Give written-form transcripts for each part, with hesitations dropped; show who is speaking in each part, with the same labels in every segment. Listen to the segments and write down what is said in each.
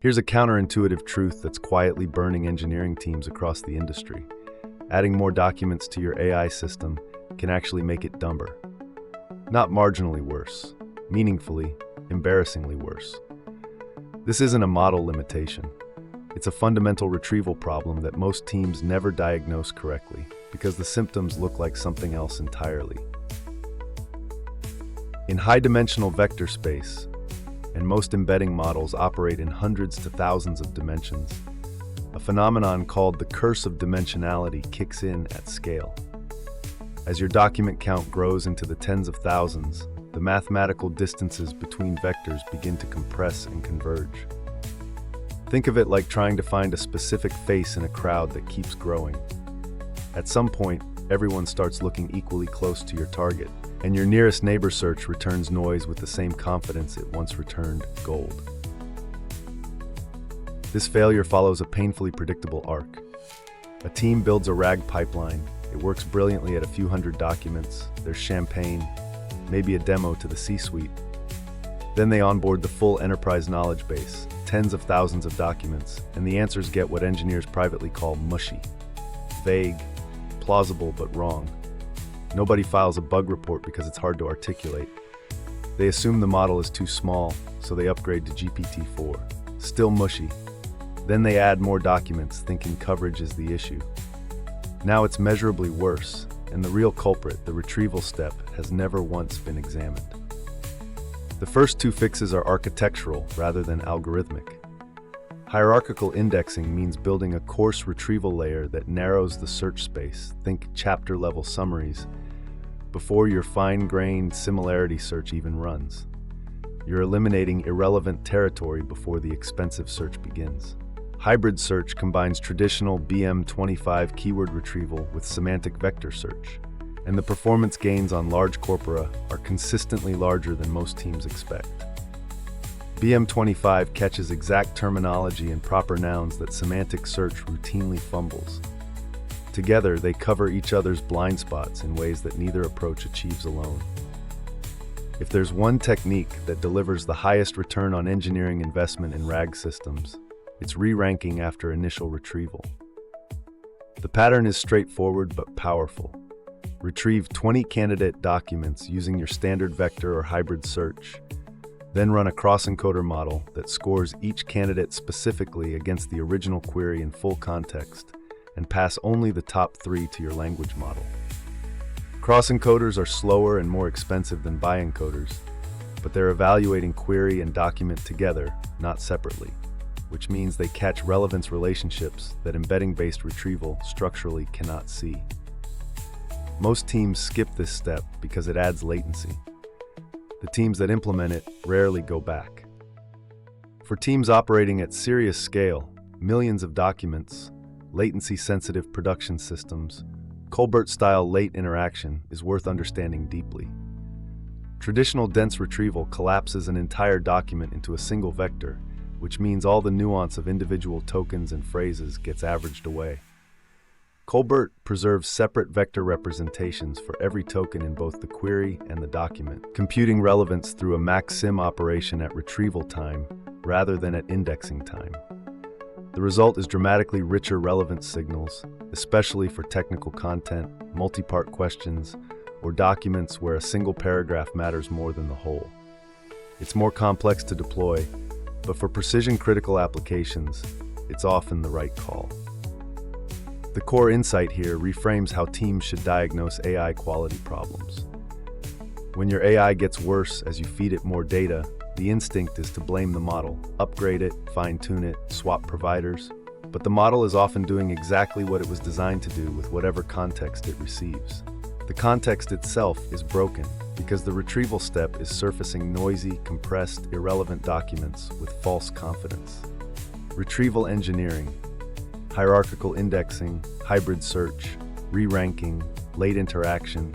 Speaker 1: Here's a counterintuitive truth that's quietly burning engineering teams across the industry. Adding more documents to your AI system can actually make it dumber. Not marginally worse, meaningfully, embarrassingly worse. This isn't a model limitation. It's a fundamental retrieval problem that most teams never diagnose correctly because the symptoms look like something else entirely. In high-dimensional vector space, and most embedding models operate in hundreds to thousands of dimensions, a phenomenon called the Curse of Dimensionality kicks in at scale. As your document count grows into the tens of thousands, the mathematical distances between vectors begin to compress and converge. Think of it like trying to find a specific face in a crowd that keeps growing. At some point, everyone starts looking equally close to your target, and your nearest neighbor search returns noise with the same confidence it once returned gold. This failure follows a painfully predictable arc. A team builds a RAG pipeline. It works brilliantly at a few hundred documents. There's champagne, maybe a demo to the C-suite. Then they onboard the full enterprise knowledge base, tens of thousands of documents, and the answers get what engineers privately call mushy. Vague, plausible, but wrong. Nobody files a bug report because it's hard to articulate. They assume the model is too small, so they upgrade to GPT-4. Still mushy. Then they add more documents, thinking coverage is the issue. Now it's measurably worse, and the real culprit, the retrieval step, has never once been examined. The first two fixes are architectural rather than algorithmic. Hierarchical indexing means building a coarse retrieval layer that narrows the search space, think chapter-level summaries, before your fine-grained similarity search even runs. You're eliminating irrelevant territory before the expensive search begins. Hybrid search combines traditional BM25 keyword retrieval with semantic vector search, and the performance gains on large corpora are consistently larger than most teams expect. BM25 catches exact terminology and proper nouns that semantic search routinely fumbles. Together, they cover each other's blind spots in ways that neither approach achieves alone. If there's one technique that delivers the highest return on engineering investment in RAG systems, it's re-ranking after initial retrieval. The pattern is straightforward but powerful. Retrieve 20 candidate documents using your standard vector or hybrid search. Then run a cross-encoder model that scores each candidate specifically against the original query in full context, and pass only the top 3 to your language model. Cross-encoders are slower and more expensive than bi-encoders, but they're evaluating query and document together, not separately, which means they catch relevance relationships that embedding-based retrieval structurally cannot see. Most teams skip this step because it adds latency. The teams that implement it rarely go back. For teams operating at serious scale, millions of documents, latency-sensitive production systems, Colbert-style late interaction is worth understanding deeply. Traditional dense retrieval collapses an entire document into a single vector, which means all the nuance of individual tokens and phrases gets averaged away. Colbert preserves separate vector representations for every token in both the query and the document, computing relevance through a maxsim operation at retrieval time rather than at indexing time. The result is dramatically richer relevance signals, especially for technical content, multi-part questions, or documents where a single paragraph matters more than the whole. It's more complex to deploy, but for precision-critical applications, it's often the right call. The core insight here reframes how teams should diagnose AI quality problems. When your AI gets worse as you feed it more data, the instinct is to blame the model, upgrade it, fine-tune it, swap providers. But the model is often doing exactly what it was designed to do with whatever context it receives. The context itself is broken because the retrieval step is surfacing noisy, compressed, irrelevant documents with false confidence. Retrieval engineering, hierarchical indexing, hybrid search, re-ranking, late interaction,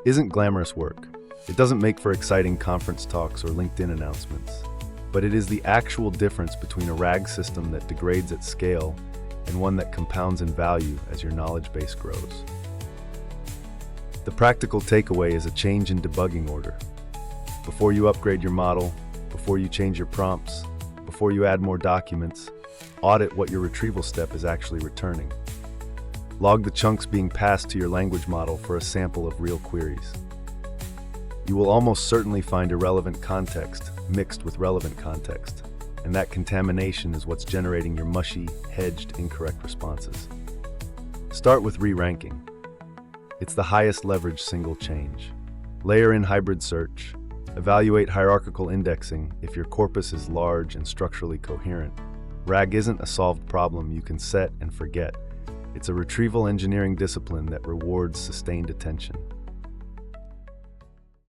Speaker 1: isn't glamorous work. It doesn't make for exciting conference talks or LinkedIn announcements, but it is the actual difference between a RAG system that degrades at scale and one that compounds in value as your knowledge base grows. The practical takeaway is a change in debugging order. Before you upgrade your model, before you change your prompts, Before you add more documents, audit what your retrieval step is actually returning. Log the chunks being passed to your language model for a sample of real queries. You will almost certainly find irrelevant context mixed with relevant context, and that contamination is what's generating your mushy, hedged, incorrect responses. Start with re-ranking. It's the highest leverage single change. Layer in hybrid search. Evaluate hierarchical indexing if your corpus is large and structurally coherent. RAG isn't a solved problem you can set and forget. It's a retrieval engineering discipline that rewards sustained attention.